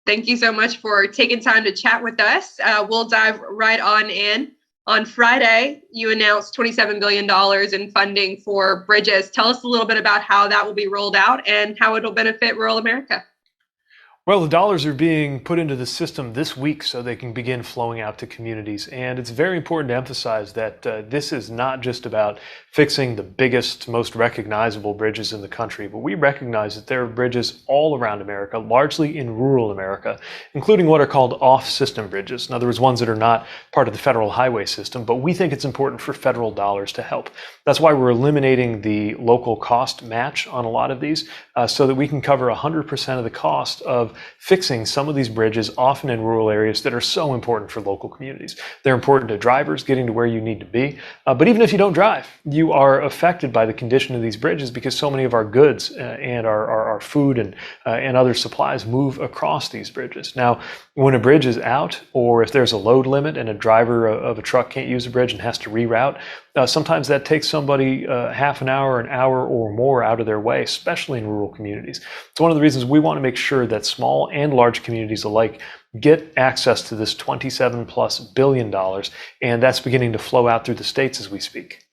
Thank you so much for taking time to chat with us. We'll dive right on in. On Friday, you announced $27 billion in funding for bridges. Tell us a little bit about how that will be rolled out and how it'll benefit rural America. Well, the dollars are being put into the system this week so they can begin flowing out to communities. And it's very important to emphasize that this is not just about fixing the biggest, most recognizable bridges in the country, but we recognize that there are bridges all around America, largely in rural America, including what are called off-system bridges. In other words, ones that are not part of the federal highway system, but we think it's important for federal dollars to help. That's why we're eliminating the local cost match on a lot of these so that we can cover 100% of the cost of fixing some of these bridges, often in rural areas that are so important for local communities. They're important to drivers getting to where you need to be. But even if you don't drive, you are affected by the condition of these bridges because so many of our goods and our food and other supplies move across these bridges. Now, when a bridge is out, or if there's a load limit and a driver of a truck can't use a bridge and has to reroute, sometimes that takes somebody half an hour or more out of their way, especially in rural communities. It's one of the reasons we want to make sure that small and large communities alike get access to this $27+ billion, and that's beginning to flow out through the states as we speak.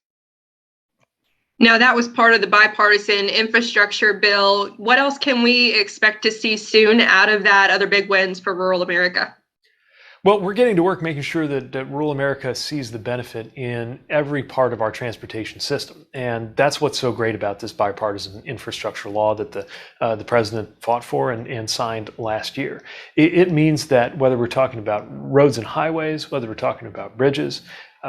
Now, that was part of the bipartisan infrastructure bill. What else can we expect to see soon out of that? Other big wins for rural America? Well, we're getting to work making sure that rural America sees the benefit in every part of our transportation system. And that's what's so great about this bipartisan infrastructure law that the president fought for and signed last year. It means that whether we're talking about roads and highways, whether we're talking about bridges,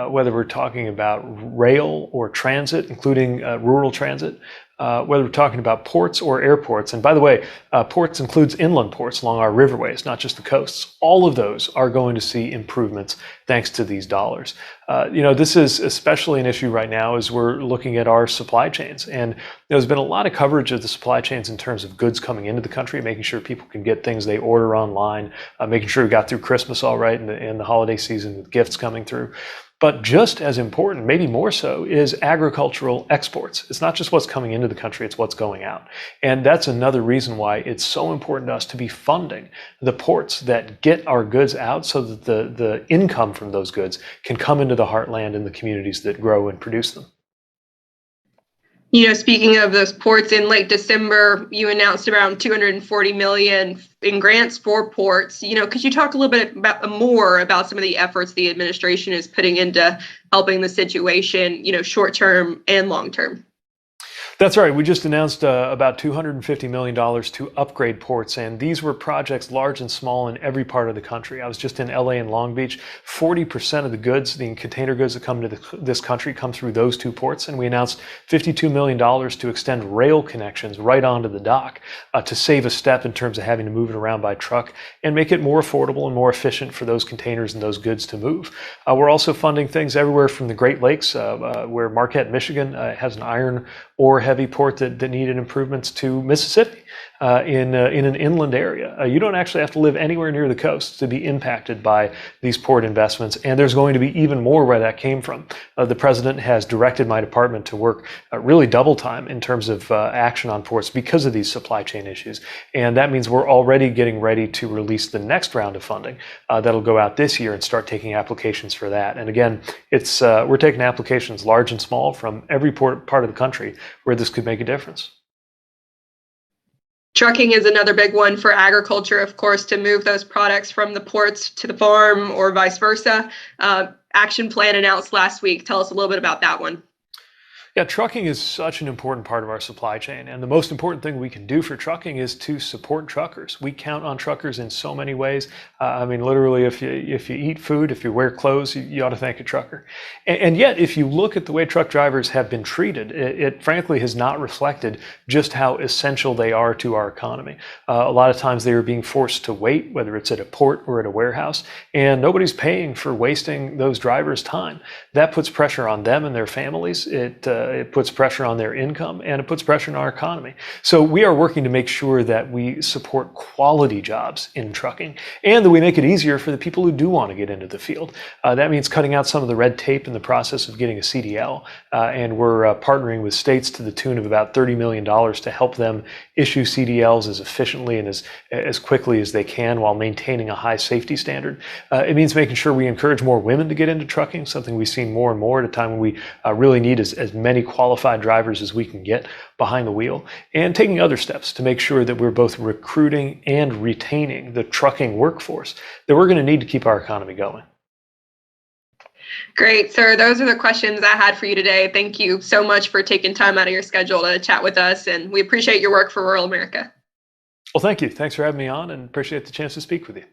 whether we're talking about rail or transit, including rural transit, whether we're talking about ports or airports. And by the way, ports includes inland ports along our riverways, not just the coasts. All of those are going to see improvements thanks to these dollars. This is especially an issue right now as we're looking at our supply chains. And there's been a lot of coverage of the supply chains in terms of goods coming into the country, making sure people can get things they order online, making sure we got through Christmas all right and the holiday season with gifts coming through. But just as important, maybe more so, is agricultural exports. It's not just what's coming into the country, it's what's going out. And that's another reason why it's so important to us to be funding the ports that get our goods out so that the income from those goods can come into the heartland and the communities that grow and produce them. Speaking of those ports, in late December, you announced around $240 million in grants for ports. Could you talk a little bit more about some of the efforts the administration is putting into helping the situation, short term and long term? That's right. We just announced about $250 million to upgrade ports, and these were projects large and small in every part of the country. I was just in LA and Long Beach. 40% of the goods, the container goods that come to this country come through those two ports, and we announced $52 million to extend rail connections right onto the dock to save a step in terms of having to move it around by truck and make it more affordable and more efficient for those containers and those goods to move. We're also funding things everywhere from the Great Lakes, where Marquette, Michigan has an iron ore heavy port that needed improvements, to Mississippi in an inland area. You don't actually have to live anywhere near the coast to be impacted by these port investments, and there's going to be even more where that came from. The president has directed my department to work really double time in terms of action on ports because of these supply chain issues, and that means we're already getting ready to release the next round of funding that'll go out this year and start taking applications for that. And again, we're taking applications large and small from every part of the country where this could make a difference. Trucking is another big one for agriculture, of course, to move those products from the ports to the farm or vice versa. Action plan announced last week. Tell us a little bit about that one. Yeah, trucking is such an important part of our supply chain, and the most important thing we can do for trucking is to support truckers. We count on truckers in so many ways. Literally, if you eat food, if you wear clothes, you ought to thank a trucker. And yet, if you look at the way truck drivers have been treated, it frankly has not reflected just how essential they are to our economy. A lot of times they are being forced to wait, whether it's at a port or at a warehouse, and nobody's paying for wasting those drivers' time. That puts pressure on them and their families. It it puts pressure on their income, and it puts pressure on our economy. So we are working to make sure that we support quality jobs in trucking and that we make it easier for the people who do want to get into the field. That means cutting out some of the red tape in the process of getting a CDL. And we're partnering with states to the tune of about $30 million to help them issue CDLs as efficiently and as quickly as they can while maintaining a high safety standard. It means making sure we encourage more women to get into trucking, something we've seen more and more at a time when we really need as many qualified drivers as we can get behind the wheel, and taking other steps to make sure that we're both recruiting and retaining the trucking workforce that we're going to need to keep our economy going. Great, sir. Those are the questions I had for you today. Thank you so much for taking time out of your schedule to chat with us, and we appreciate your work for rural America. Well, thank you. Thanks for having me on, and appreciate the chance to speak with you.